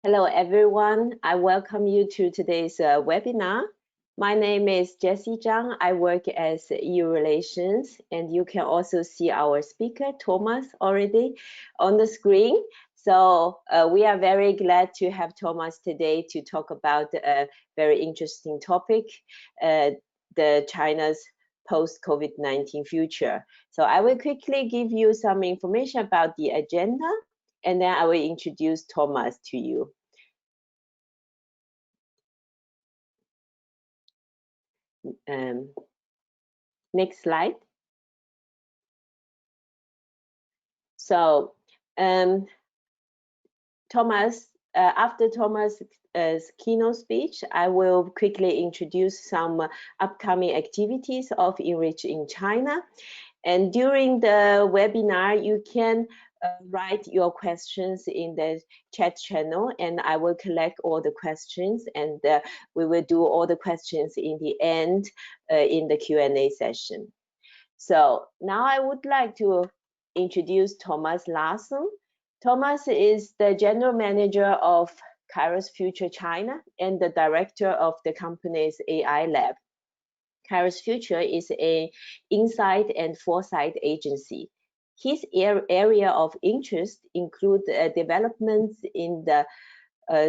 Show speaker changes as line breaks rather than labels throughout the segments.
Hello, everyone. I welcome you to today's webinar. My name is Jessie Zhang. I work as EU Relations, and you can also see our speaker, Tomas, already on the screen. So we are very glad to have Tomas today to talk about a very interesting topic, the China's post-COVID-19 future. So I will quickly give you some information about the agenda, and then I will introduce Tomas to you. Next slide. So Tomas, after Tomas' keynote speech, I will quickly introduce some upcoming activities of ENRICH in China. And during the webinar, you can write your questions in the chat channel, and I will collect all the questions, and we will do all the questions in the end in the Q&A session. So now I would like to introduce Tomas Larsson. Tomas is the general manager of Kairos Future China and the director of the company's AI lab. Kairos Future is an insight and foresight agency. His area of interest include developments in the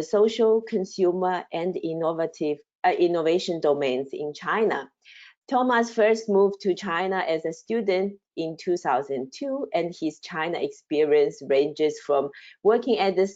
social, consumer, and innovation domains in China. Tomas first moved to China as a student in 2002, and his China experience ranges from working at the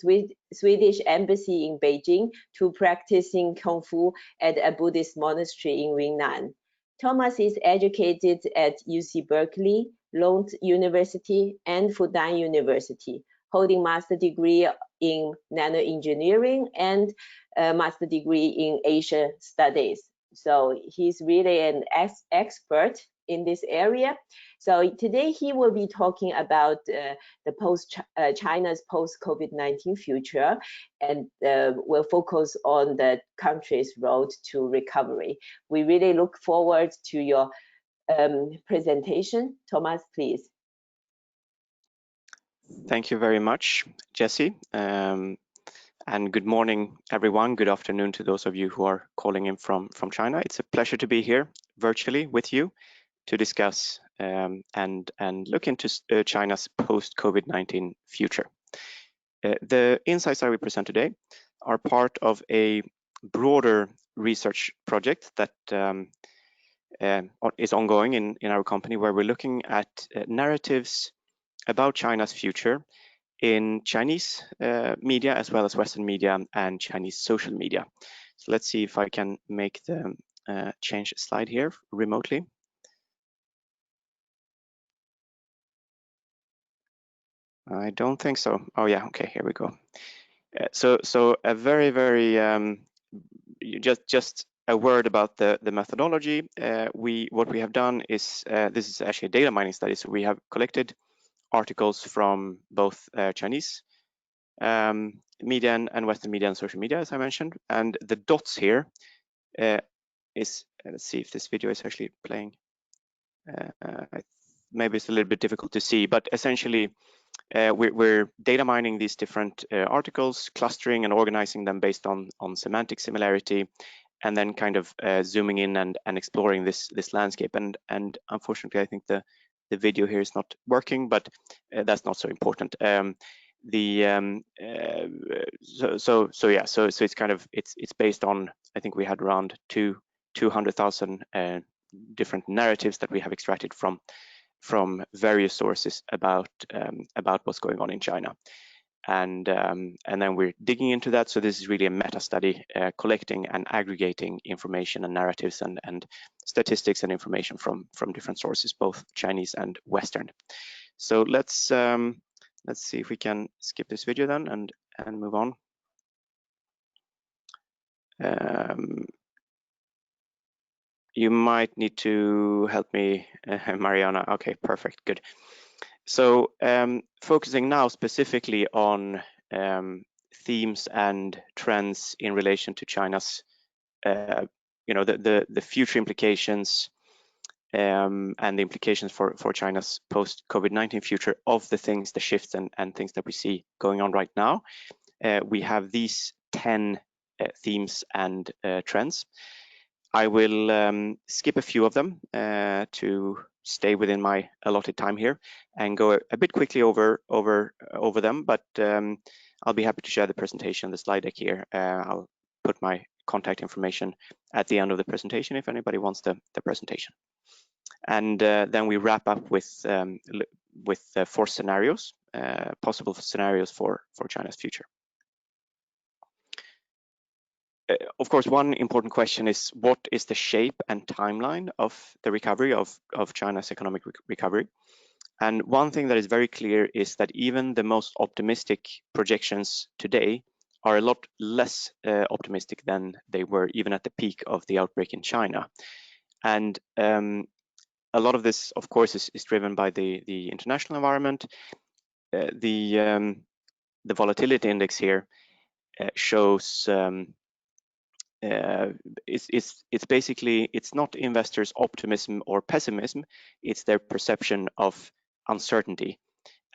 Swedish embassy in Beijing to practicing Kung Fu at a Buddhist monastery in Yunnan. Tomas is educated at UC Berkeley, Lund University, and Fudan University, holding master degree in nanoengineering and a master degree in Asian studies. So he's really an expert in this area. So today he will be talking about China's post-COVID-19 future, and will focus on the country's road to recovery. We really look forward to your presentation. Tomas, please.
Thank you very much, Jessie. And good morning, everyone. Good afternoon to those of you who are calling in from China. It's a pleasure to be here virtually with you to discuss and look into China's post-COVID-19 future. The insights I will present today are part of a broader research project that is ongoing in our company, where we're looking at narratives about China's future in Chinese media, as well as Western media and Chinese social media. So let's see if I can make the change slide here remotely. I don't think so. Oh yeah, okay, here we go. So a very just a word about the methodology. What we have done is this is actually a data mining study. So we have collected articles from both Chinese media and Western media and social media, as I mentioned. And the dots here is, let's see if this video is actually playing. Maybe it's a little bit difficult to see, but essentially we're data mining these different articles, clustering and organizing them based on semantic similarity, and then kind of zooming in and exploring this landscape. And unfortunately, I think the video here is not working, but that's not so important. So it's kind of it's based on, I think we had around 200,000 different narratives that we have extracted from various sources about what's going on in China, and then we're digging into that. So this is really a meta study, collecting and aggregating information and narratives and statistics and information from different sources, both Chinese and Western. So let's see if we can skip this video then and move on. You might need to help me, Mariana. Okay, perfect, good. So focusing now specifically on themes and trends in relation to China's, the future implications and the implications for China's post-COVID-19 future of the shifts and things that we see going on right now. we have these 10 themes and trends. I will skip a few of them to stay within my allotted time here and go a bit quickly over them, but I'll be happy to share the presentation, the slide deck here. I'll put my contact information at the end of the presentation if anybody wants the presentation. And then we wrap up with 4 scenarios, possible scenarios for China's future. Of course, one important question is, what is the shape and timeline of the recovery of China's economic recovery? And one thing that is very clear is that even the most optimistic projections today are a lot less optimistic than they were even at the peak of the outbreak in China. And a lot of this, of course, is driven by the international environment. The volatility index here shows it's basically, it's not investors' optimism or pessimism, it's their perception of uncertainty.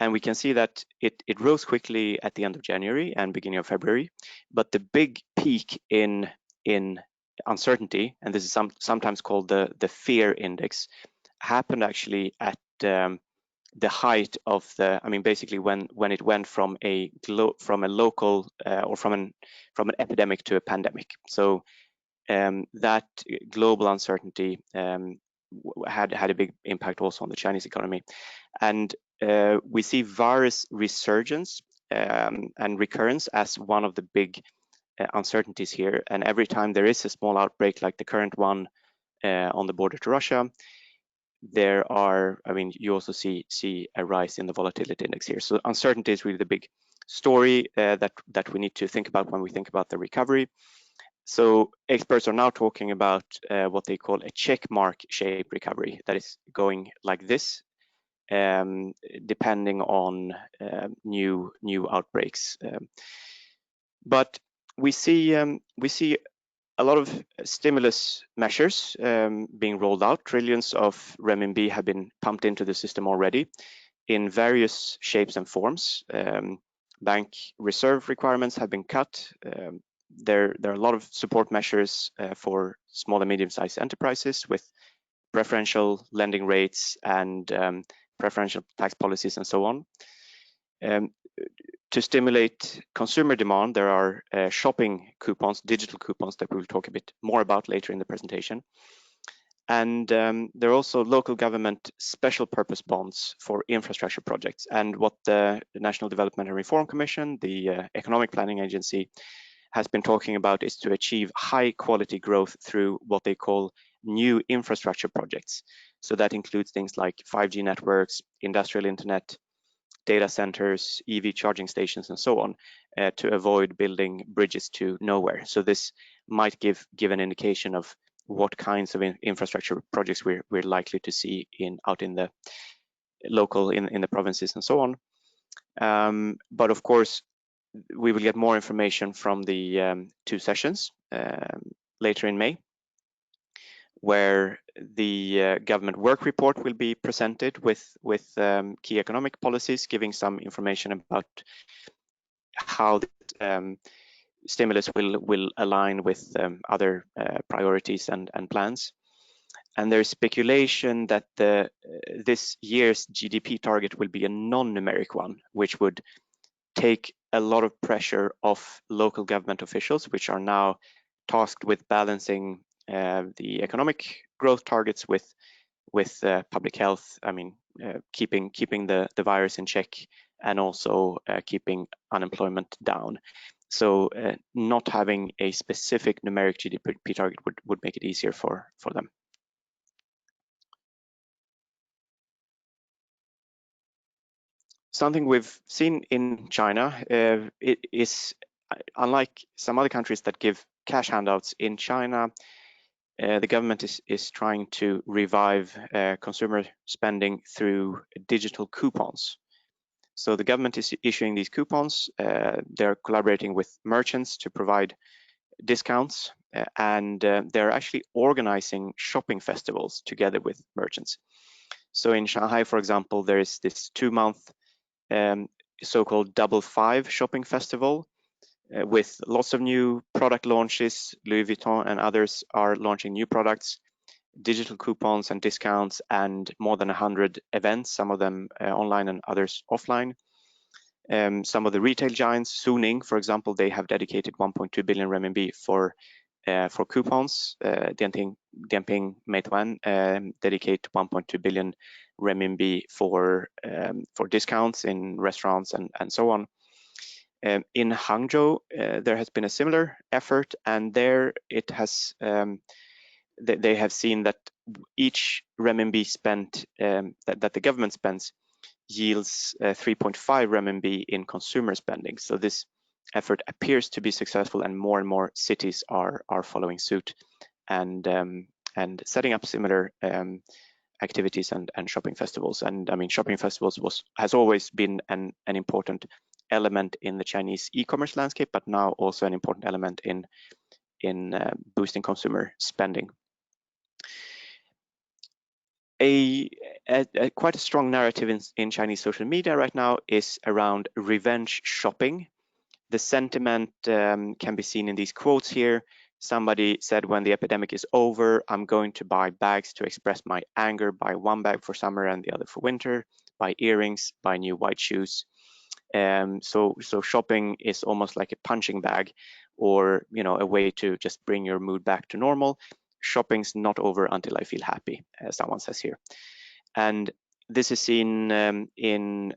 And we can see that it rose quickly at the end of January and beginning of February, but the big peak in uncertainty, and this is sometimes called the fear index, happened actually at the height of the, I mean, basically when it went from a local or from an epidemic to a pandemic. So that global uncertainty had a big impact also on the Chinese economy. And we see virus resurgence and recurrence as one of the big uncertainties here. And every time there is a small outbreak like the current one on the border to Russia, there are, I mean, you also see a rise in the volatility index here. So uncertainty is really the big story that we need to think about when we think about the recovery. So experts are now talking about what they call a check mark shape recovery, that is going like this, depending on new outbreaks. But we see a lot of stimulus measures being rolled out. Trillions of renminbi have been pumped into the system already in various shapes and forms. Bank reserve requirements have been cut. There are a lot of support measures for small and medium-sized enterprises with preferential lending rates and preferential tax policies and so on. To stimulate consumer demand, there are shopping coupons, digital coupons that we will talk a bit more about later in the presentation. And there are also local government special purpose bonds for infrastructure projects. And what the National Development and Reform Commission, the Economic Planning Agency, has been talking about is to achieve high quality growth through what they call new infrastructure projects. So that includes things like 5G networks, industrial internet, data centers, EV charging stations, and so on, to avoid building bridges to nowhere. So this might give an indication of what kinds of infrastructure projects we're likely to see out in the local, in the provinces and so on. But of course, we will get more information from the 2 sessions later in May, where the government work report will be presented with key economic policies, giving some information about how the stimulus will align with other priorities and plans. And there's speculation that this year's GDP target will be a non-numeric one, which would take a lot of pressure off local government officials, which are now tasked with balancing the economic growth targets with public health. I mean, keeping the virus in check and also keeping unemployment down. So not having a specific numeric GDP target would make it easier for them. Something we've seen in China, it is unlike some other countries that give cash handouts. In China, the government is trying to revive consumer spending through digital coupons. So the government is issuing these coupons. They're collaborating with merchants to provide discounts, and they're actually organizing shopping festivals together with merchants. So in Shanghai, for example, there is this 2-month so-called Double 5 shopping festival, with lots of new product launches. Louis Vuitton and others are launching new products, digital coupons and discounts, and more than 100 events, some of them online and others offline. Some of the retail giants, Suning, for example, they have dedicated 1.2 billion renminbi for coupons. Dianping Meituan dedicate 1.2 billion renminbi for discounts in restaurants and so on. In Hangzhou, there has been a similar effort, and there it has they have seen that each renminbi spent that the government spends yields 3.5 renminbi in consumer spending. So this effort appears to be successful, and more cities are following suit and setting up similar activities and shopping festivals. And I mean, shopping festivals has always been an important element in the Chinese e-commerce landscape, but now also an important element in boosting consumer spending. Quite a strong narrative in Chinese social media right now is around revenge shopping. The sentiment can be seen in these quotes here. Somebody said, when the epidemic is over, I'm going to buy bags to express my anger, buy one bag for summer and the other for winter, buy earrings, buy new white shoes. So shopping is almost like a punching bag, or a way to just bring your mood back to normal. Shopping's not over until I feel happy, as someone says here. And this is seen in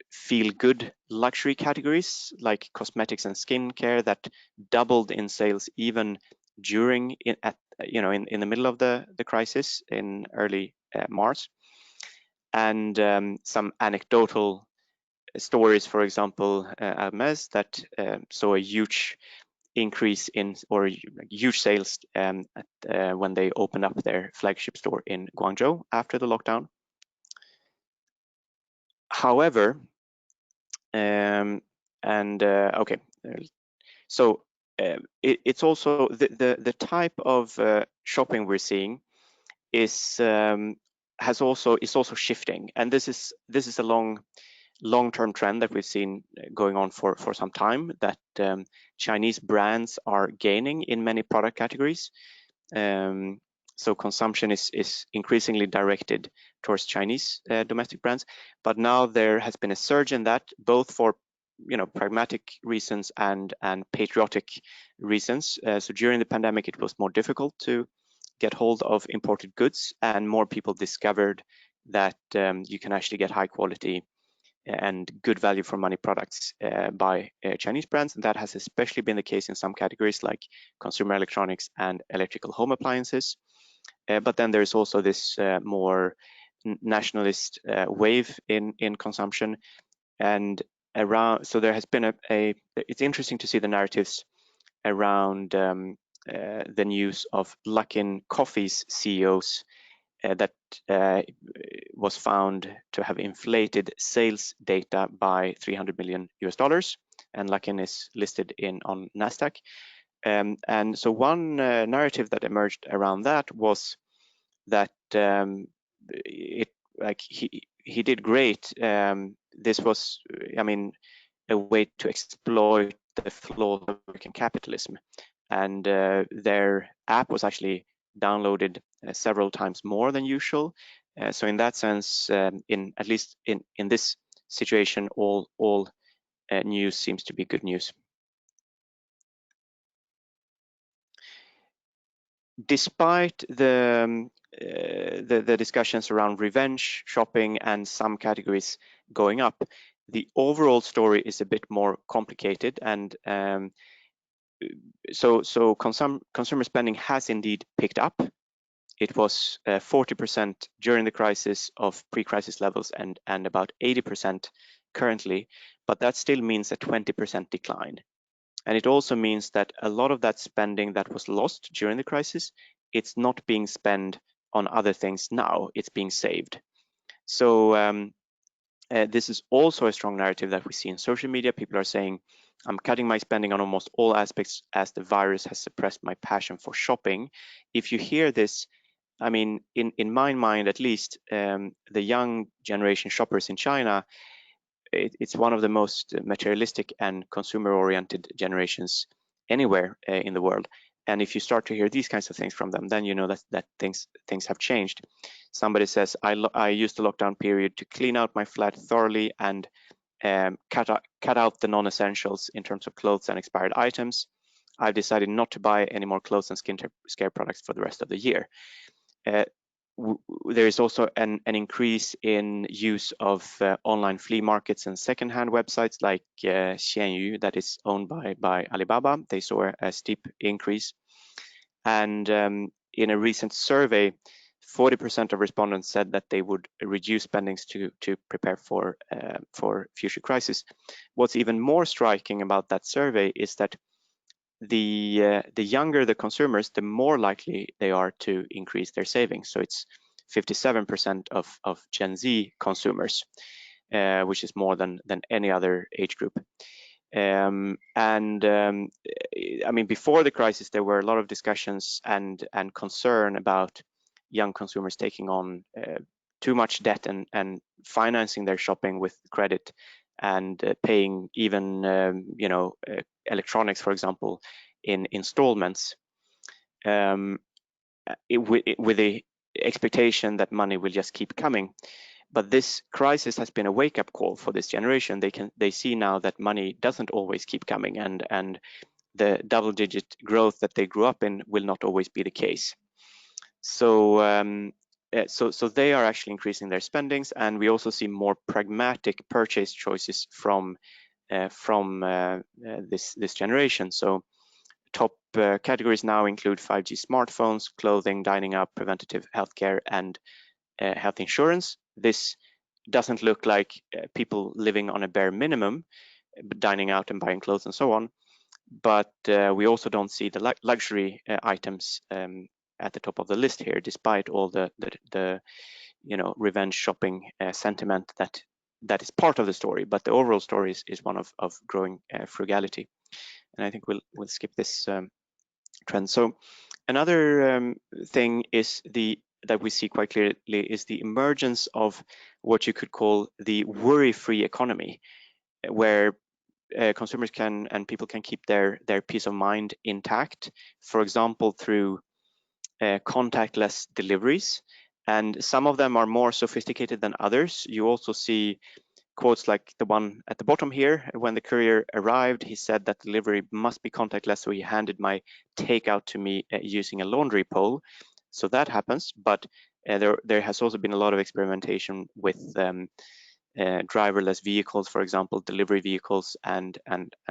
feel-good luxury categories like cosmetics and skincare that doubled in sales even during in the middle of the crisis in early March. And some anecdotal stories, for example, Hermes that saw a huge increase in, or huge sales when they opened up their flagship store in Guangzhou after the lockdown. However, it's also the type of shopping we're seeing is also shifting, and this is a long-term trend that we've seen going on for some time, that Chinese brands are gaining in many product categories. So consumption is increasingly directed towards Chinese domestic brands, but now there has been a surge in that, both for pragmatic reasons and patriotic reasons. So during the pandemic, it was more difficult to get hold of imported goods, and more people discovered that you can actually get high quality and good value for money products by Chinese brands. And that has especially been the case in some categories like consumer electronics and electrical home appliances. But then there's also this more nationalist wave in consumption, and so there has been it's interesting to see the narratives around the news of Luckin Coffee's CEOs that was found to have inflated sales data by $300 million, and Luckin is listed on Nasdaq. And so one narrative that emerged around that was that he did great. This was, a way to exploit the flaws of American capitalism, and their app was actually downloaded several times more than usual. So in that sense, at least in this situation, all news seems to be good news. Despite the discussions around revenge shopping and some categories going up, the overall story is a bit more complicated, and so consumer spending has indeed picked up. It was 40% during the crisis of pre-crisis levels, and about 80% currently, but that still means a 20% decline. And it also means that a lot of that spending that was lost during the crisis, it's not being spent on other things now, it's being saved. So this is also a strong narrative that we see in social media. People are saying, I'm cutting my spending on almost all aspects as the virus has suppressed my passion for shopping. If you hear this, in my mind at least, the young generation shoppers in China it's one of the most materialistic and consumer-oriented generations anywhere in the world. And if you start to hear these kinds of things from them, then you know that things have changed. Somebody says, I used the lockdown period to clean out my flat thoroughly and cut out the non-essentials in terms of clothes and expired items. I've decided not to buy any more clothes and skincare products for the rest of the year. There is also an increase in use of online flea markets and secondhand websites like Xianyu, that is owned by Alibaba. They saw a steep increase. And in a recent survey, 40% of respondents said that they would reduce spendings to prepare for future crisis. What's even more striking about that survey is that the younger the consumers, the more likely they are to increase their savings. So it's 57% of Gen Z consumers, which is more than any other age group. I mean, before the crisis, there were a lot of discussions and concern about young consumers taking on too much debt and financing their shopping with credit and paying even electronics, for example, in installments, with the expectation that money will just keep coming. But this crisis has been a wake-up call for this generation. They see now that money doesn't always keep coming, and the double-digit growth that they grew up in will not always be the case. So they are actually increasing their spendings, and we also see more pragmatic purchase choices from this generation. So top categories now include 5G smartphones, clothing, dining out, preventative healthcare, and health insurance. This doesn't look like people living on a bare minimum, dining out and buying clothes and so on. But we also don't see the luxury items at the top of the list here, despite all the revenge shopping sentiment that is part of the story. But the overall story is one of growing frugality. And I think we'll skip this trend. So another thing is that we see quite clearly is the emergence of what you could call the worry-free economy, where consumers and people can keep their peace of mind intact, for example, through contactless deliveries. And some of them are more sophisticated than others. You also see quotes like the one at the bottom here. When the courier arrived, he said that delivery must be contactless, so he handed my takeout to me using a laundry pole. So that happens, but there has also been a lot of experimentation with driverless vehicles, for example, delivery vehicles and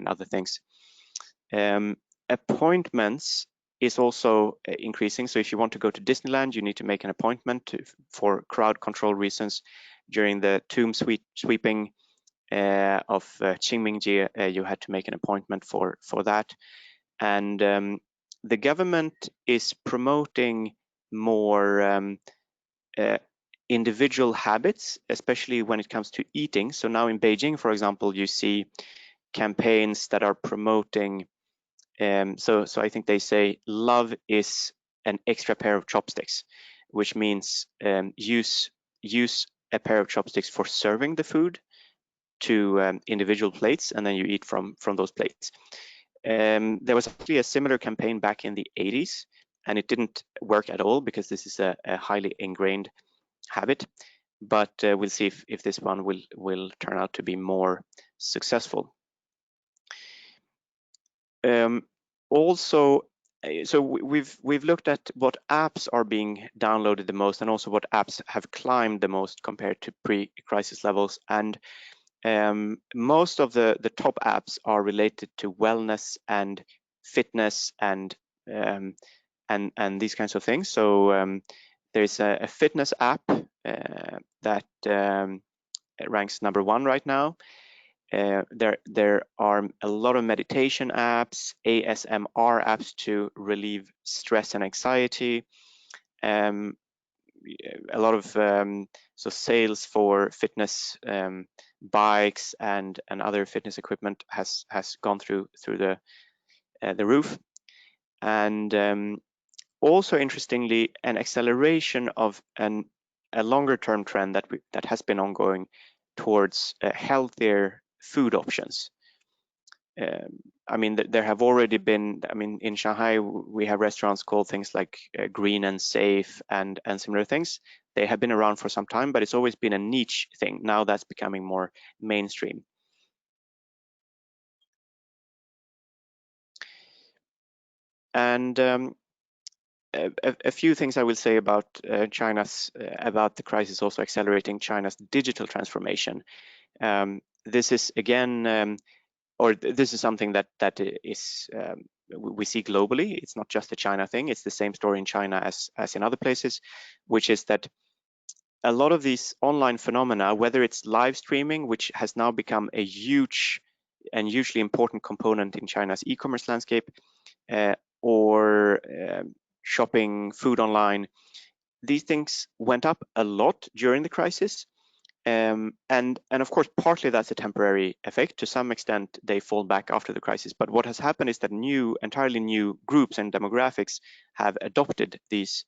other things. Appointments is also increasing. So if you want to go to Disneyland, you need to make an appointment for crowd control reasons. During the tomb sweeping of Qingmingjie, you had to make an appointment for that. And the government is promoting more individual habits, especially when it comes to eating. So now in Beijing, for example, you see campaigns that are promoting, so I think they say love is an extra pair of chopsticks, which means use a pair of chopsticks for serving the food to individual plates, and then you eat from those plates. There was actually a similar campaign back in the 80s, and it didn't work at all because this is a highly ingrained habit. But we'll see if this one will turn out to be more successful. Also, so we've looked at what apps are being downloaded the most, and also what apps have climbed the most compared to pre-crisis levels. And most of the top apps are related to wellness and fitness and these kinds of things. So there's a fitness app that ranks #1 right now. There are a lot of meditation apps, ASMR apps to relieve stress and anxiety. A lot of so sales for fitness bikes and other fitness equipment has gone through the roof. And also interestingly, an acceleration of a longer term trend that has been ongoing towards healthier food options. I mean, there have already been, I mean, in Shanghai, we have restaurants called things like Green and Safe and similar things. They have been around for some time, but it's always been a niche thing. Now that's becoming more mainstream. And a few things I will say about about the crisis also accelerating China's digital transformation. This is again, this is something that is we see globally. It's not just a China thing. It's the same story in China as in other places, which is that a lot of these online phenomena, whether it's live streaming, which has now become a huge and hugely important component in China's e-commerce landscape, or shopping food online, these things went up a lot during the crisis. And of course, partly that's a temporary effect. To some extent, they fall back after the crisis. But what has happened is that entirely new groups and demographics have adopted these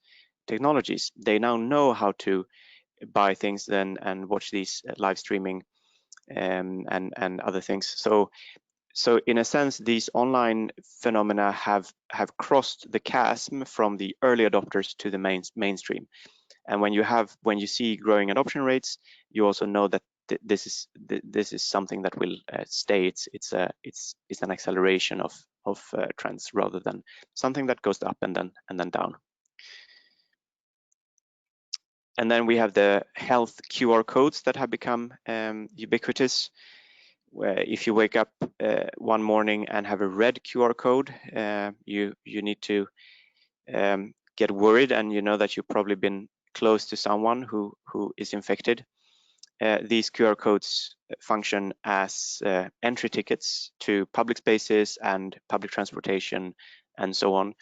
technologies. They now know how to buy things then and watch these live streaming and other things. So in a sense, these online phenomena have crossed the chasm from the early adopters to the mainstream. And when you see growing adoption rates, you also know that this is something that will stay. It's an acceleration of trends rather than something that goes up and then down. And then we have the health QR codes that have become ubiquitous. Where if you wake up one morning and have a red QR code, you need to get worried, and you know that you've probably been close to someone who is infected. These QR codes function as entry tickets to public spaces and public transportation and so on.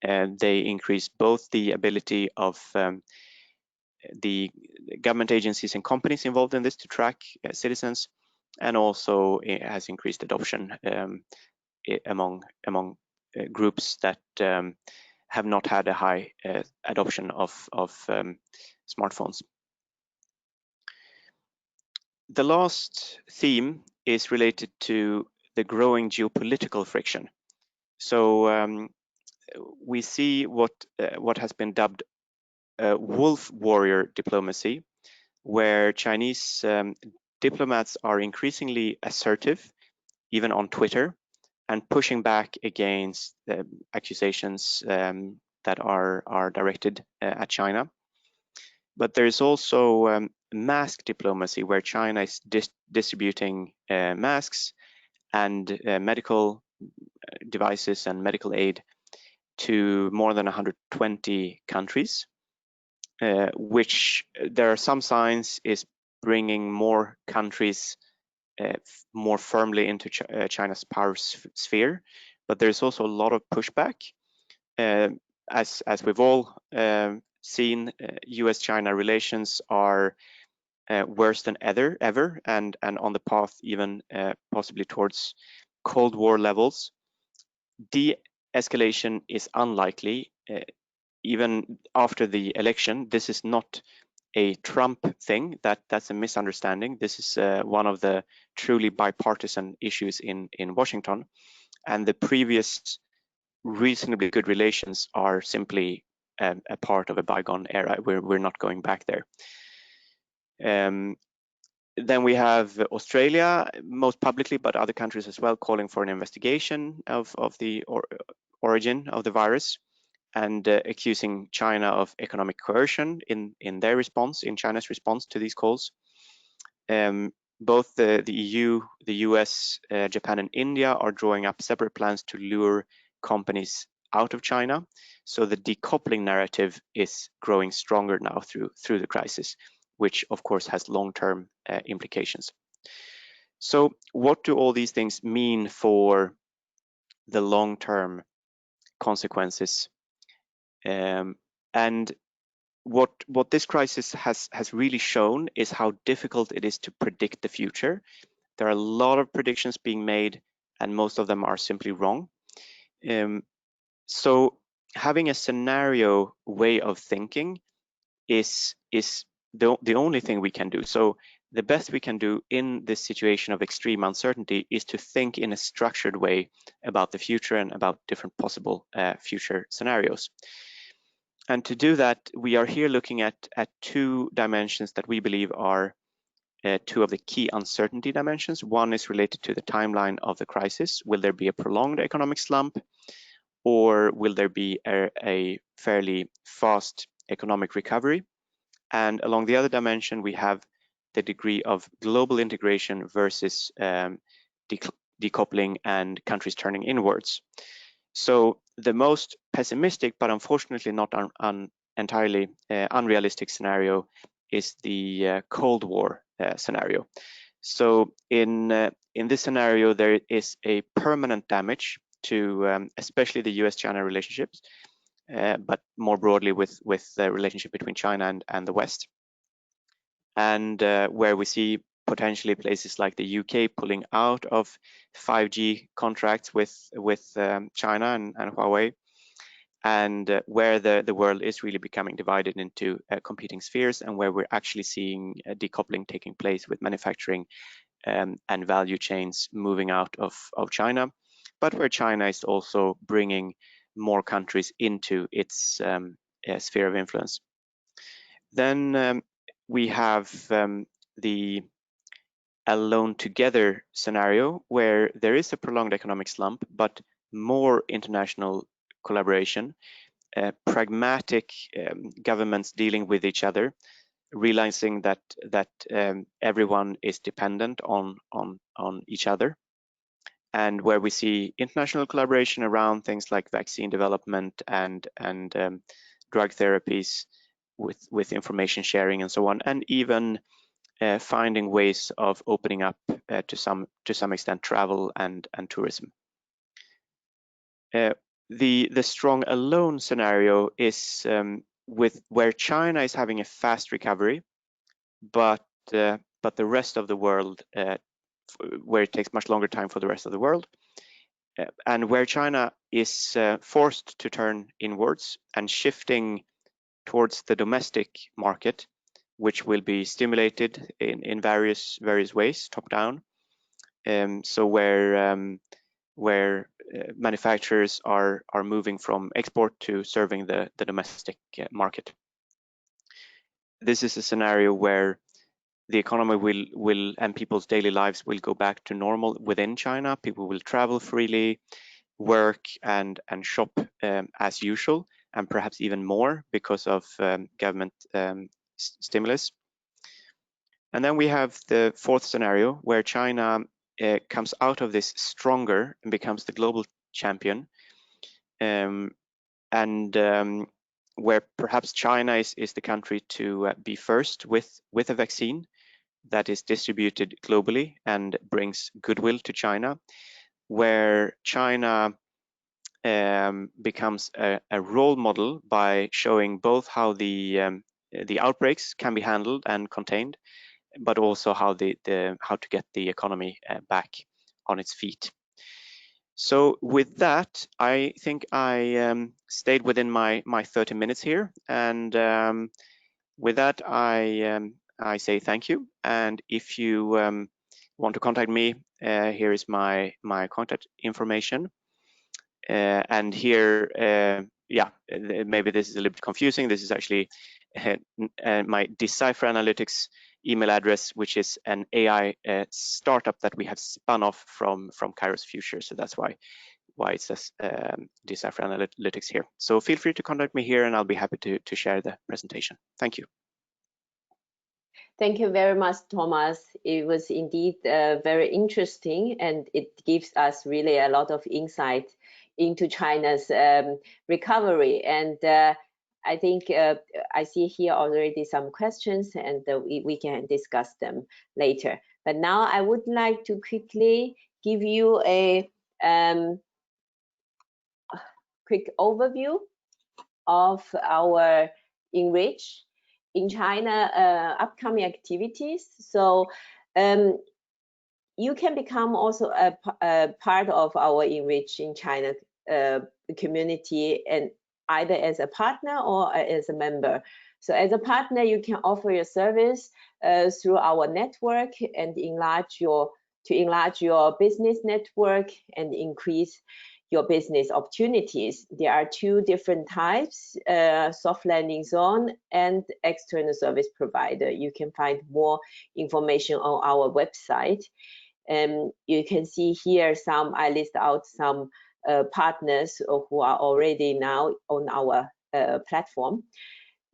They increase both the ability of the government agencies and companies involved in this to track citizens, and also it has increased adoption among groups that have not had a high adoption of smartphones. The last theme is related to the growing geopolitical friction. So we see what has been dubbed wolf warrior diplomacy, where Chinese diplomats are increasingly assertive, even on Twitter, and pushing back against accusations that are directed at China. But there is also mask diplomacy, where China is distributing masks and medical devices and medical aid to more than 120 countries, which there are some signs is bringing more countries more firmly into China's power sphere. But there's also a lot of pushback. As we've all seen, US-China relations are worse than ever, and on the path even possibly towards Cold War levels. De-escalation is unlikely, even after the election. This is not a Trump thing. That's a misunderstanding. This is one of the truly bipartisan issues in Washington, and the previous reasonably good relations are simply a part of a bygone era. We're not going back there. Then we have Australia, most publicly, but other countries as well, calling for an investigation of the origin of the virus, and accusing China of economic coercion in their response, in China's response to these calls. Both the EU, the US, Japan, and India are drawing up separate plans to lure companies out of China. So the decoupling narrative is growing stronger now through the crisis, which of course has long-term implications. So what do all these things mean for the long-term consequences? And what this crisis has really shown is how difficult it is to predict the future. There are a lot of predictions being made, and most of them are simply wrong. So having a scenario way of thinking is the only thing we can do. So the best we can do in this situation of extreme uncertainty is to think in a structured way about the future and about different possible future scenarios. And to do that, we are here looking at two dimensions that we believe are two of the key uncertainty dimensions. One is related to the timeline of the crisis. Will there be a prolonged economic slump, or will there be a fairly fast economic recovery? And along the other dimension, we have the degree of global integration versus decoupling and countries turning inwards. So the most pessimistic, but unfortunately not entirely unrealistic scenario is the Cold War scenario. So in this scenario, there is a permanent damage to especially the US-China relationships, but more broadly with the relationship between China and the West. And where we see potentially places like the UK pulling out of 5G contracts with China and Huawei, and where the world is really becoming divided into competing spheres, and where we're actually seeing decoupling taking place with manufacturing and value chains moving out of China, but where China is also bringing more countries into its sphere of influence. Then we have the alone together scenario, where there is a prolonged economic slump, but more international collaboration, pragmatic governments dealing with each other, realizing that everyone is dependent on each other, and where we see international collaboration around things like vaccine development and drug therapies, with information sharing and so on, and even finding ways of opening up to some extent travel and tourism. The strong alone scenario is where China is having a fast recovery, but the rest of the world, where it takes much longer time for the rest of the world, and where China is forced to turn inwards and shifting towards the domestic market, which will be stimulated in various ways, top down. So where manufacturers are moving from export to serving the domestic market. This is a scenario where the economy will and people's daily lives will go back to normal within China. People will travel freely, work and shop as usual, and perhaps even more because of government stimulus. And then we have the fourth scenario, where China comes out of this stronger and becomes the global champion, and where perhaps China is the country to be first with a vaccine that is distributed globally and brings goodwill to China, where China becomes a role model by showing both how the outbreaks can be handled and contained, but also how to get the economy back on its feet. So with that, I think I stayed within my 30 minutes here, and with that I say thank you. And if you want to contact me, here is my contact information. And here, yeah, maybe this is a little bit confusing. This is actually my Decipher Analytics email address, which is an AI startup that we have spun off from Kairos Future. So that's why it says Decipher Analytics here. So feel free to contact me here, and I'll be happy to share the presentation. Thank you.
Thank you very much, Thomas. It was indeed very interesting, and it gives us really a lot of insight into China's recovery. And I think I see here already some questions, and we can discuss them later. But now I would like to quickly give you a quick overview of our ENRICH in China upcoming activities. So you can become also a part of our ENRICH in China community, and either as a partner or as a member. So as a partner, you can offer your service through our network and enlarge your business network and increase your business opportunities. There are two different types, soft landing zone and external service provider. You can find more information on our website. You can see here I list out some partners who are already now on our platform.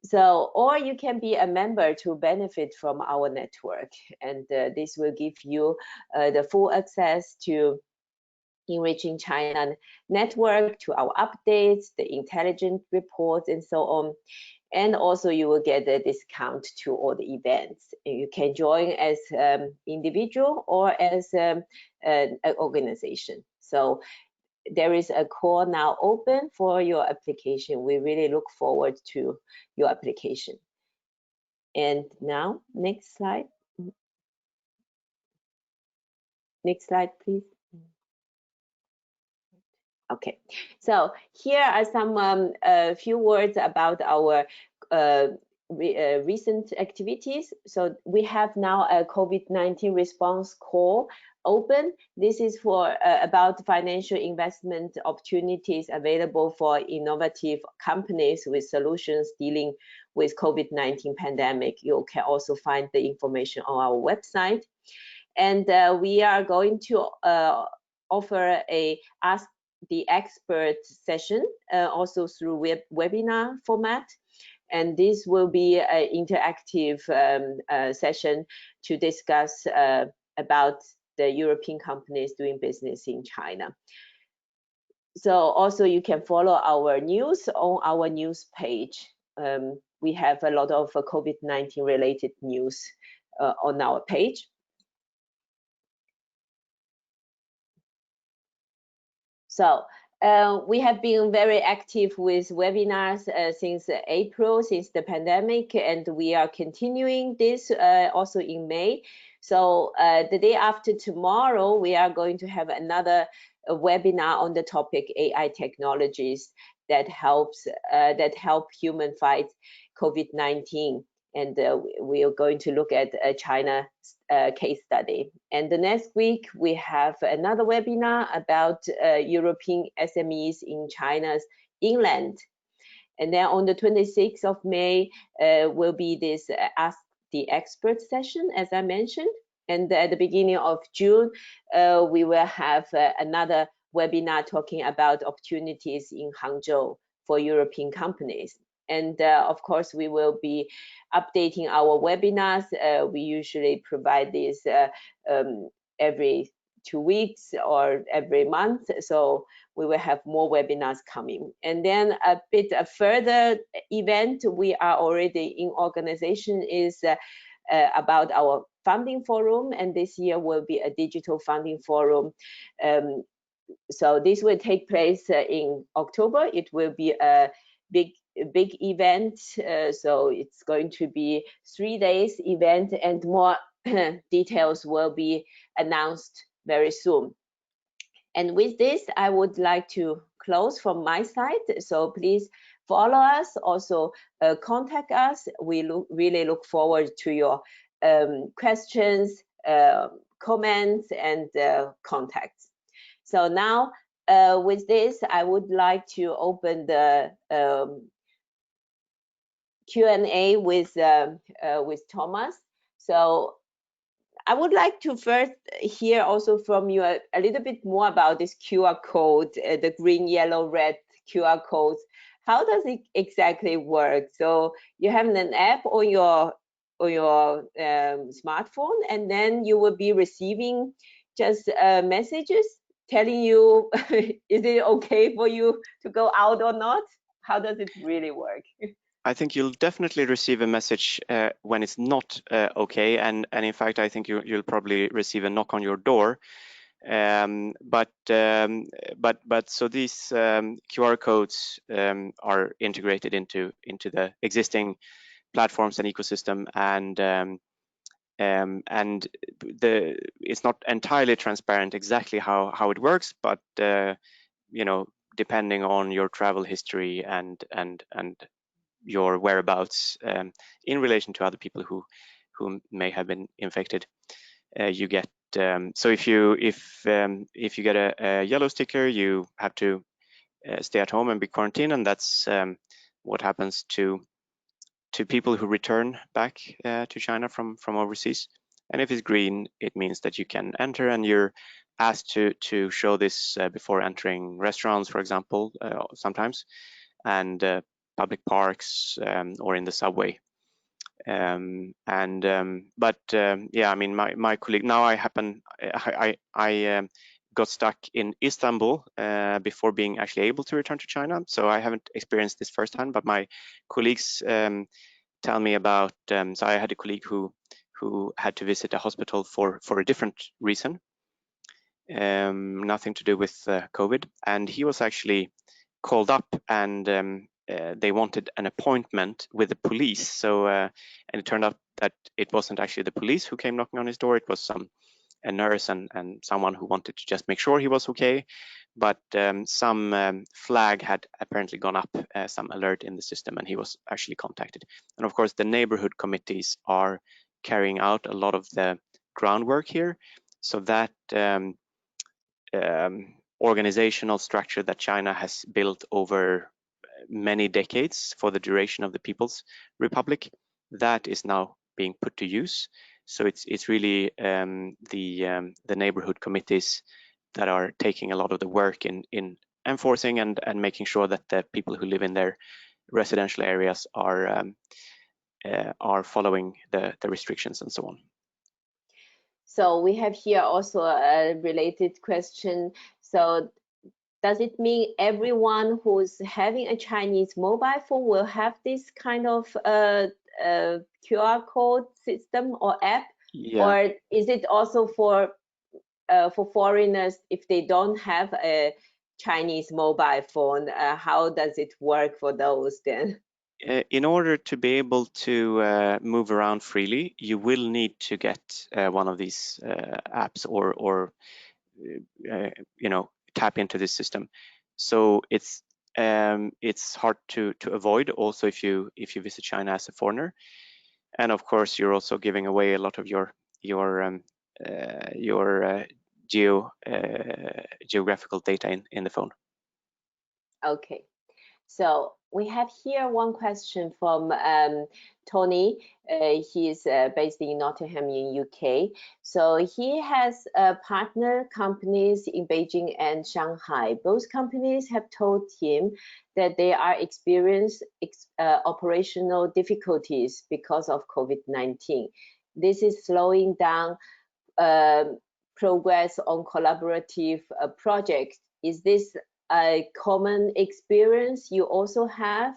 So, or you can be a member to benefit from our network, and this will give you the full access to Enriching China network, to our updates, the intelligent reports, and so on. And also you will get a discount to all the events. You can join as individual or as an organization. So there is a call now open for your application. We really look forward to your application. And now, next slide. Next slide, please. Okay, so here are some few words about our recent activities. So we have now a COVID-19 response call open. This is for about financial investment opportunities available for innovative companies with solutions dealing with COVID-19 pandemic. You can also find the information on our website. And we are going to offer a Ask the Expert session also through webinar format. And this will be an interactive session to discuss about the European companies doing business in China. So also you can follow our news on our news page. We have a lot of COVID-19 related news on our page. So we have been very active with webinars since April, since the pandemic, and we are continuing this also in May. So the day after tomorrow, we are going to have another webinar on the topic AI technologies that help human fight COVID-19. And we are going to look at a China case study. And the next week, we have another webinar about European SMEs in China's inland. And then on the 26th of May will be this Ask the Expert session, as I mentioned. And at the beginning of June, we will have another webinar talking about opportunities in Hangzhou for European companies. And of course, we will be updating our webinars. We usually provide these every 2 weeks or every month. So we will have more webinars coming. And then a bit further event we are already in organization is about our funding forum. And this year will be a digital funding forum. So this will take place in October. It will be a big event, so it's going to be 3 days event, and more details will be announced very soon. And with this, I would like to close from my side. So please follow us, also contact us. We really look forward to your questions, comments, and contacts. So now, with this, I would like to open the Q&A with Thomas. So I would like to first hear also from you a little bit more about this QR code, the green, yellow, red QR codes. How does it exactly work? So you have an app on your smartphone, and then you will be receiving just messages telling you, is it okay for you to go out or not? How does it really work?
I think you'll definitely receive a message when it's not okay, and in fact, I think you'll probably receive a knock on your door. But so these QR codes are integrated into the existing platforms and ecosystem, and it's not entirely transparent exactly how it works, but you know, depending on your travel history and your whereabouts in relation to other people who may have been infected. You get so if you get a yellow sticker, you have to stay at home and be quarantined, and that's what happens to people who return back to China from overseas. And if it's green, it means that you can enter, and you're asked to show this before entering restaurants, for example, sometimes, and public parks or in the subway. Yeah, I mean, my colleague now, I got stuck in Istanbul before being actually able to return to China, so I haven't experienced this firsthand, but my colleagues tell me about. So I had a colleague who had to visit a hospital for a different reason, nothing to do with COVID, and he was actually called up, and they wanted an appointment with the police. So and it turned out that it wasn't actually the police who came knocking on his door. It was a nurse and someone who wanted to just make sure he was okay. But some flag had apparently gone up, some alert in the system, and he was actually contacted. And of course, the neighborhood committees are carrying out a lot of the groundwork here, so that organizational structure that China has built over many decades for the duration of the People's Republic, that is now being put to use. So it's really the neighborhood committees that are taking a lot of the work in enforcing and making sure that the people who live in their residential areas are following the restrictions and so on.
So we have here also a related question. So does it mean everyone who's having a Chinese mobile phone will have this kind of QR code system or app?
Yeah.
Or is it also for foreigners if they don't have a Chinese mobile phone? How does it work for those then?
In order to be able to move around freely, you will need to get one of these apps or you know, tap into this system. So it's hard to avoid also if you visit China as a foreigner, and of course you're also giving away a lot of your geographical data in the phone.
Okay. So we have here one question from Tony. He's based in Nottingham in UK. So he has partner companies in Beijing and Shanghai. Both companies have told him that they are experiencing operational difficulties because of COVID-19. This is slowing down progress on collaborative projects. Is this a common experience you also have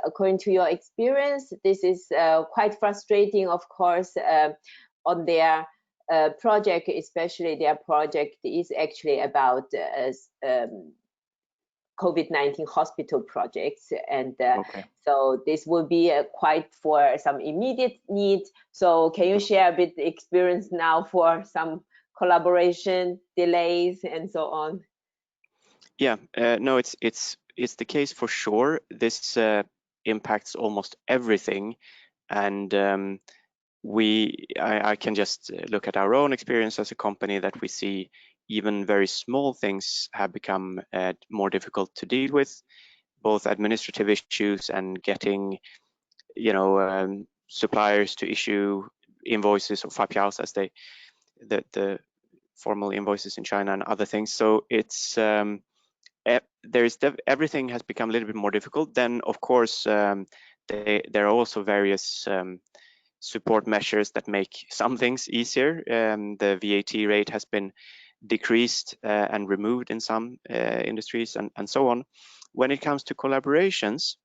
according to your experience? This is quite frustrating, of course, on their project, especially their project is actually about COVID-19 hospital projects, and so this will be quite for some immediate need. So can you share a bit the experience now for some collaboration delays and so on?
Yeah, no, it's the case for sure. This impacts almost everything, and I can just look at our own experience as a company that we see even very small things have become more difficult to deal with, both administrative issues and getting, you know, suppliers to issue invoices or fapiaos as the formal invoices in China and other things. So it's everything has become a little bit more difficult. Then of course there are also various support measures that make some things easier. The VAT rate has been decreased and removed in some industries and so on. When it comes to collaborations,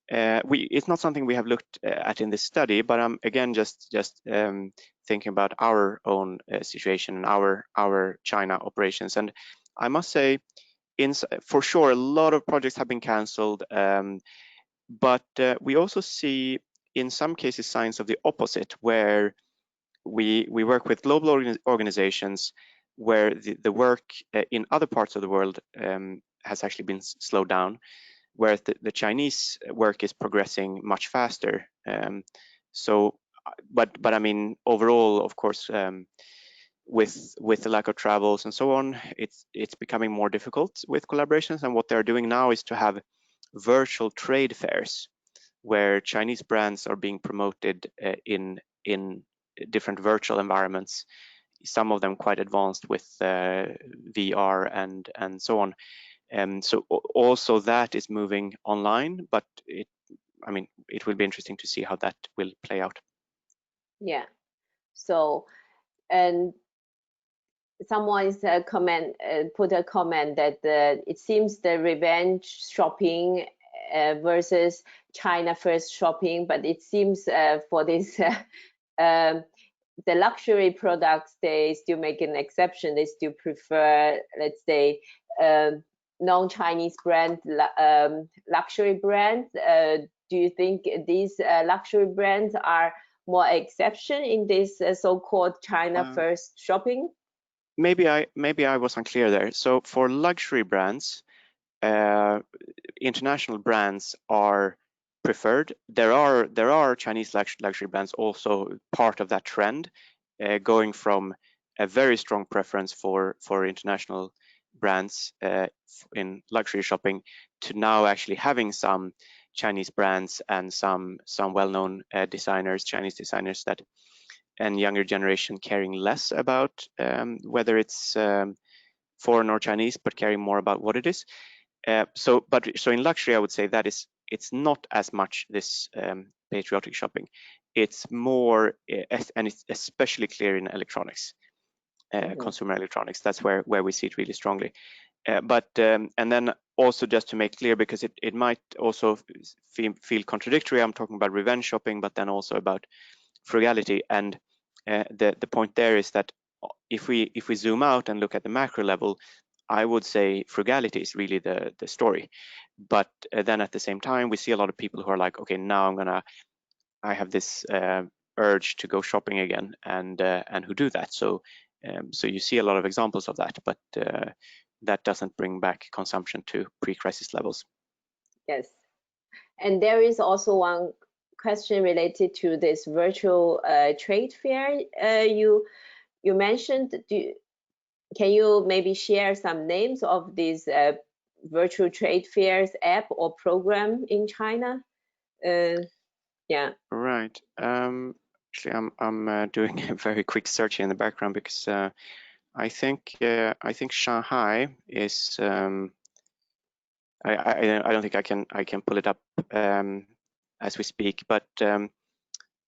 it's not something we have looked at in this study, but I'm again just thinking about our own situation and our China operations. And I must say, for sure, a lot of projects have been cancelled, but we also see in some cases signs of the opposite, where we work with global organizations where the work in other parts of the world has actually been slowed down. whereas the Chinese work is progressing much faster. But I mean, overall, of course, with the lack of travels and so on, it's becoming more difficult with collaborations. And what they're doing now is to have virtual trade fairs where Chinese brands are being promoted in different virtual environments. Some of them quite advanced with VR and so on. So also that is moving online, but I mean, it will be interesting to see how that will play out.
Yeah. So, and someone's put a comment that it seems the revenge shopping versus China first shopping, but it seems for this the luxury products, they still make an exception. They still prefer, let's say, non-Chinese brand luxury brands. Do you think these luxury brands are more exception in this so-called China first shopping?
Maybe I was unclear there. So for luxury brands, international brands are preferred. There are Chinese luxury brands also part of that trend, going from a very strong preference for international brands in luxury shopping to now actually having some Chinese brands and some well-known Chinese designers that and younger generation caring less about whether it's foreign or Chinese, but caring more about what it is. So in luxury, I would say that it's not as much this patriotic shopping. It's more, and it's especially clear in electronics, consumer electronics. That's where we see it really strongly. And then also just to make clear, because it might also feel contradictory. I'm talking about revenge shopping, but then also about frugality. And the point there is that if we zoom out and look at the macro level, I would say frugality is really the story. But then at the same time, we see a lot of people who are like, okay, now I have this urge to go shopping again, and who do that. So you see a lot of examples of that, but that doesn't bring back consumption to pre-crisis levels.
Yes, and there is also one question related to this virtual trade fair you mentioned. Can you maybe share some names of these virtual trade fairs app or program in China? Yeah.
Right. Actually, I'm doing a very quick search in the background because I think Shanghai is. I don't think I can pull it up as we speak, but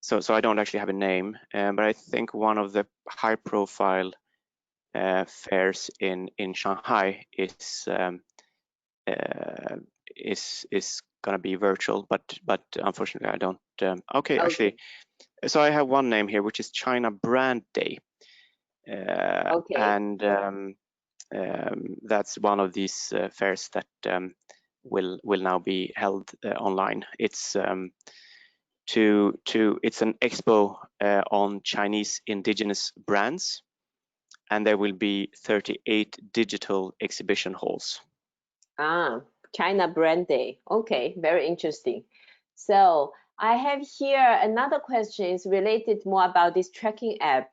so I don't actually have a name, but I think one of the high-profile fairs in Shanghai is going to be virtual, but unfortunately I don't. Okay, actually, so I have one name here, which is China Brand Day, and that's one of these fairs that will now be held online. It's it's an expo on Chinese indigenous brands, and there will be 38 digital exhibition halls.
China Brand Day. Okay, very interesting. So I have here another question is related more about this tracking app.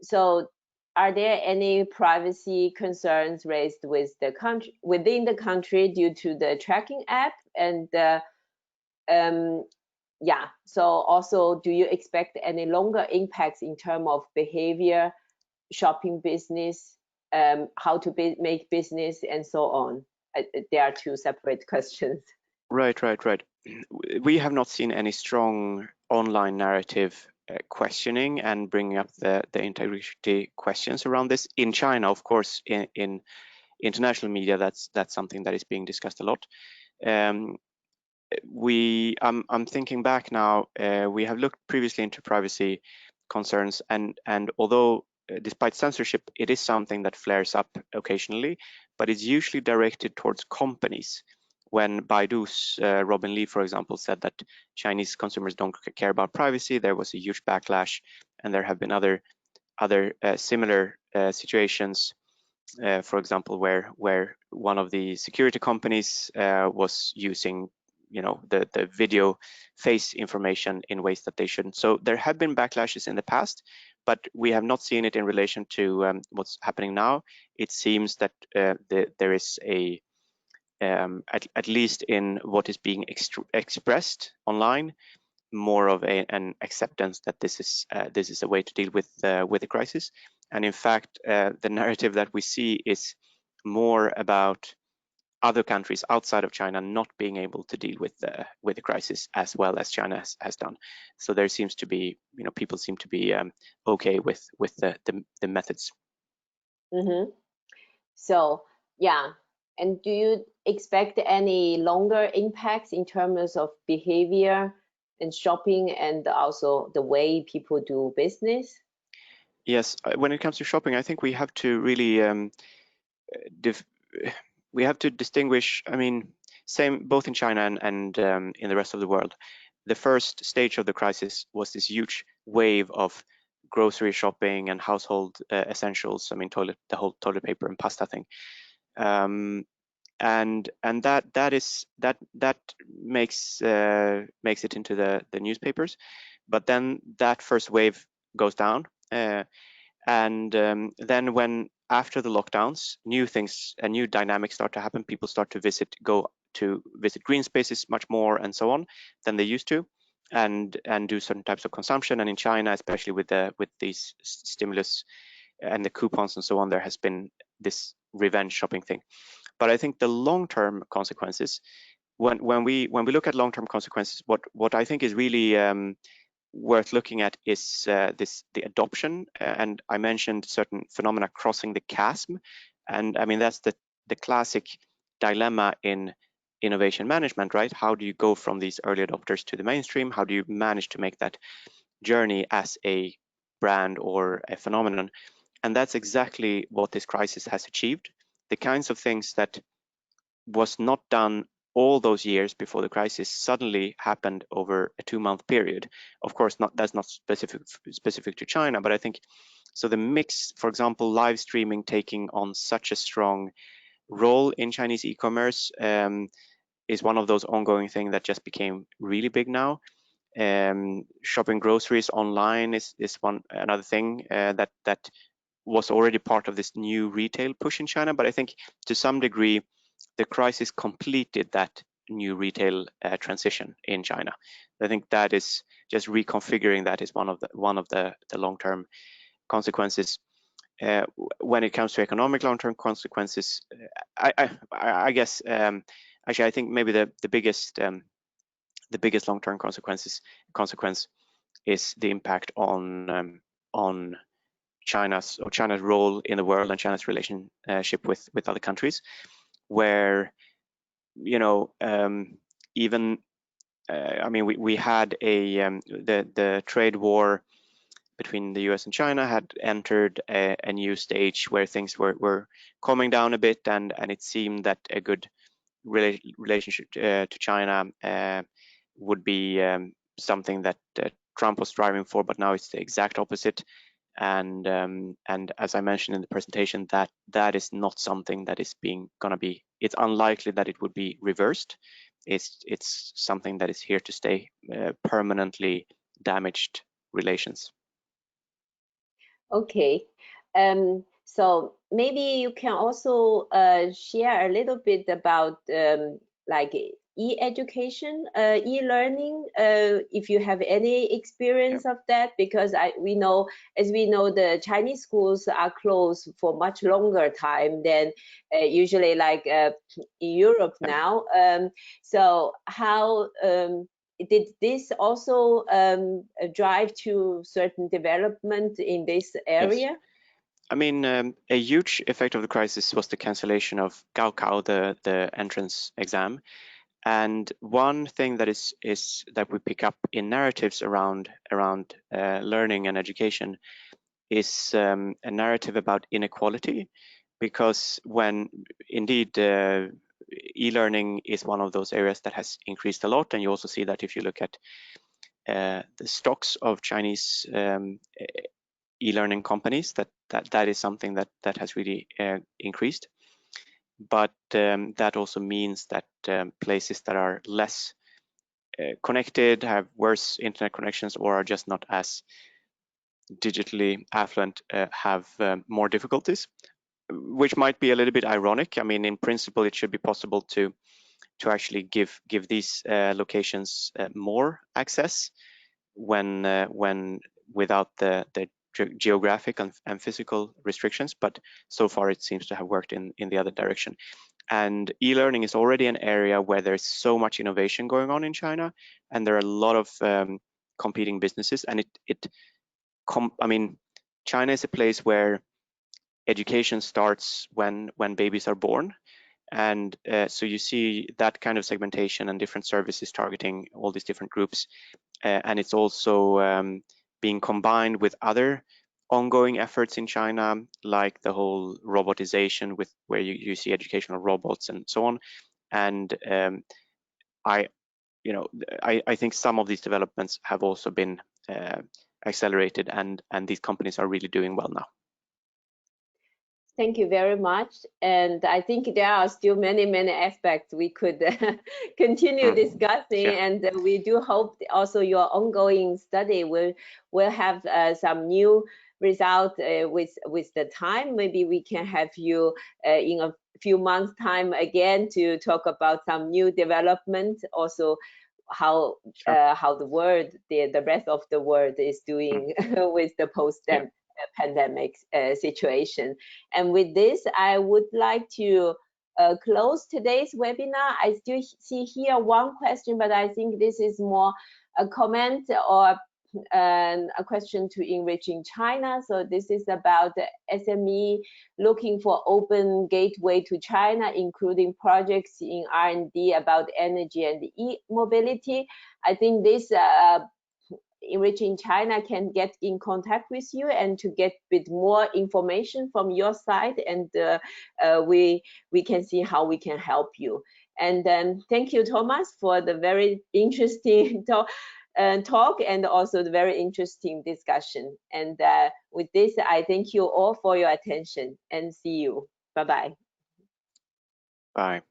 So are there any privacy concerns raised with the country within the country due to the tracking app? And yeah, so also, do you expect any longer impacts in terms of behavior, shopping business, how to make business, and so on? There are two separate questions.
Right. We have not seen any strong online narrative questioning and bringing up the integrity questions around this in China. Of course, in international media, that's something that is being discussed a lot. I'm thinking back now. We have looked previously into privacy concerns, and although despite censorship, it is something that flares up occasionally, but it's usually directed towards companies. When Baidu's Robin Li, for example, said that Chinese consumers don't care about privacy, there was a huge backlash, and there have been other similar situations for example, where one of the security companies was using, the video face information in ways that they shouldn't. So there have been backlashes in the past, but we have not seen it in relation to what's happening now. It seems that there is a at least in what is being expressed online, more of an acceptance that this is a way to deal with the crisis. And in fact, the narrative that we see is more about other countries outside of China not being able to deal with the crisis as well as China has done. So there seems to be, people seem to be okay with the methods.
Mm-hmm. So yeah, and do you expect any longer impacts in terms of behavior and shopping and also the way people do business?
Yes, when it comes to shopping, I think we have to really we have to distinguish. I mean, same both in China and in the rest of the world. The first stage of the crisis was this huge wave of grocery shopping and household essentials. I mean, the whole toilet paper and pasta thing, and that makes it into the newspapers. But then that first wave goes down. And then when after the lockdowns, new things and new dynamics start to happen, people start to go to visit green spaces much more and so on than they used to, and do certain types of consumption. And in China, especially with these stimulus and the coupons and so on, there has been this revenge shopping thing. But I think the long-term consequences, when we look at long-term consequences, what I think is really worth looking at is the adoption, and I mentioned certain phenomena crossing the chasm, and I mean that's the classic dilemma in innovation management, right? How do you go from these early adopters to the mainstream? How do you manage to make that journey as a brand or a phenomenon? And that's exactly what this crisis has achieved. The kinds of things that was not done all those years before the crisis suddenly happened over a 2-month period. Of course, that's not specific to China, but I think so. The mix, for example, live streaming taking on such a strong role in Chinese e-commerce is one of those ongoing things that just became really big now. Shopping groceries online is another thing that was already part of this new retail push in China, but I think to some degree the crisis completed that new retail transition in China. I think that is just reconfiguring that is one of the long-term consequences. When it comes to economic long-term consequences, I guess actually I think maybe the biggest long-term consequence is the impact on China's role in the world and China's relationship with other countries, where even I mean we had the trade war between the US and China had entered a new stage where things were calming down a bit, and it seemed that a good relationship to China would be something that Trump was striving for, but now it's the exact opposite. And as I mentioned in the presentation, that is not something that is it's unlikely that it would be reversed. It's something that is here to stay, permanently damaged relations.
Okay. So maybe you can also share a little bit about like e-education, e-learning, if you have any experience of that, because as we know, the Chinese schools are closed for much longer time than usually like in Europe now. So how did this also drive to certain development in this area?
Yes. I mean, a huge effect of the crisis was the cancellation of Gaokao, the entrance exam. And one thing that is that we pick up in narratives around learning and education is a narrative about inequality, because when indeed e-learning is one of those areas that has increased a lot, and you also see that if you look at the stocks of Chinese e-learning companies. That is something that has really increased. But that also means that places that are less connected, have worse internet connections, or are just not as digitally affluent have more difficulties, which might be a little bit ironic. I mean, in principle, it should be possible to actually give these locations more access when without the geographic and physical restrictions, but so far it seems to have worked in the other direction. And e-learning is already an area where there's so much innovation going on in China, and there are a lot of competing businesses. And I mean, China is a place where education starts when babies are born, and so you see that kind of segmentation and different services targeting all these different groups, and it's also being combined with other ongoing efforts in China, like the whole robotization, with where you see educational robots and so on. And I think some of these developments have also been accelerated, and these companies are really doing well now.
Thank you very much. And I think there are still many aspects we could continue discussing. Yeah. And we do hope also your ongoing study will have some new result with the time. Maybe we can have you in a few months' time again to talk about some new development, also how the world, the rest of the world is doing with the post-pandemic. Pandemic situation. And with this, I would like to close today's webinar. I still see here one question, but I think this is more a comment or a question to ENRICH in China. So this is about the SME looking for open gateway to China, including projects in R&D about energy and e-mobility. I think this ENRICH in China can get in contact with you and to get a bit more information from your side, and we can see how we can help you. And then thank you, Thomas, for the very interesting talk and also the very interesting discussion. And with this, I thank you all for your attention and see you. Bye-bye.
Bye.